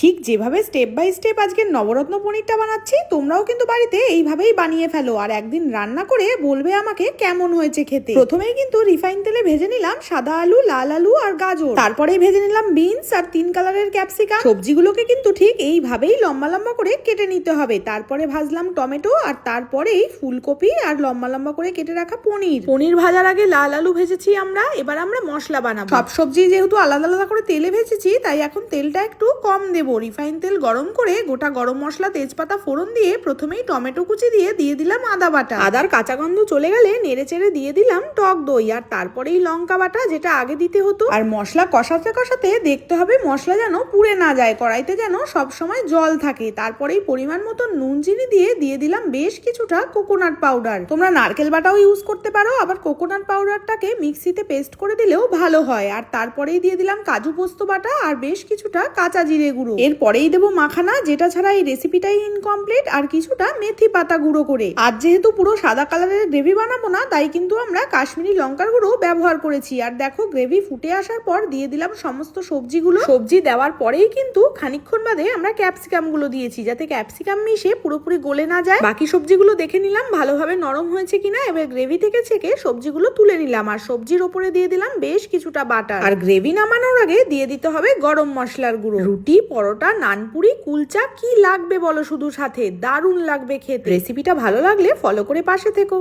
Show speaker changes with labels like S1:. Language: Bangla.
S1: ঠিক যেভাবে স্টেপ বাই স্টেপ আজকে নবরত্ন পনিরটা বানাচ্ছি, তোমরাও কিন্তু বাড়িতে এইভাবেই বানিয়ে ফেলো আর একদিন রান্না করে বলবে আমাকে কেমন হয়েছে খেতে। প্রথমেই কিন্তু রিফাইন তেলে ভেজে নিলাম সাদা আলু, লাল আলু আর গাজর, তারপরে ভেজে নিলাম বিনস আর 3 কালারের ক্যাপসিকাম। সবজিগুলোকে কিন্তু ঠিক এইভাবেই লম্বা লম্বা করে কেটে নিতে হবে। তারপরে ভাজলাম টমেটো আর তারপরেই ফুলকপি আর লম্বা লম্বা করে কেটে রাখা পনির ভাজার আগে লাল আলু ভেজেছি আমরা। এবার আমরা মশলা বানাবো। সব সবজি যেহেতু আলাদা আলাদা করে তেলে ভেজেছি, তাই এখন তেলটা একটু কম দেবো। রিফাইন তেল গরম করে গোটা গরম মশলা, তেজপাতা ফোড়ন দিয়ে প্রথমেই টমেটো কুচি দিয়ে দিলাম আদা বাটা। আদার কাঁচা গন্ধ চলে গেলে নেড়ে চেড়ে দিয়ে দিলাম টক দই আর তারপরেই লঙ্কা বাটা, যেটা আগে দিতে হতো। আর মশলা কষাতে কষাতে দেখতে হবে মশলা যেন পুড়ে না যায়, কড়াইতে যেন সব সময় জল থাকে। তারপরেই পরিমাণ মতো নুন চিনি দিয়ে দিলাম বেশ কিছুটা কোকোনাট পাউডার। তোমরা নারকেল বাটাও ইউজ করতে পারো, আবার কোকোনাট পাউডারটাকে মিক্সিতে পেস্ট করে দিলেও ভালো হয়। আর তারপরেই দিয়ে দিলাম কাজু পোস্ত বাটা আর বেশ কিছুটা কাঁচা জিরে গুঁড়ো। এরপরেই দেবো মাখানা, যেটা ছাড়া এই রেসিপিটাই ইনকমপ্লিট, আর কিছুটা মেথি পাতা গুঁড়ো করে। আর যেহেতু পুরো সাদা কালারের গ্রেভি বানাবো না, তাই কিন্তু আমরা কাশ্মীরি লঙ্কার গুঁড়ো ব্যবহার করেছি। আর দেখো গ্রেভি ফুটে আসার পর দিয়ে দিলাম সমস্ত সবজিগুলো। সবজি দেওয়ার পরেই কিন্তু খানিকক্ষণ বাদে আমরা ক্যাপসিকাম গুলো দিয়েছি, যাতে ক্যাপসিকাম মিশে পুরোপুরি গলে না যায়। বাকি সবজিগুলো দেখে নিলাম ভালোভাবে নরম হয়েছে কিনা। এবার গ্রেভি থেকে ছেঁকে সবজিগুলো তুলে নিলাম আর সবজির ওপরে দিয়ে দিলাম বেশ কিছুটা বাটার। আর গ্রেভি নামানোর আগে দিয়ে দিতে হবে গরম মশলার গুঁড়ো। রুটি, পরোটা, নানপুরি, কুলচা কি লাগবে বলো শুধু সাথে, দারুণ লাগবে খেতে। রেসিপিটা ভালো লাগলে ফলো করে পাশে থেকো।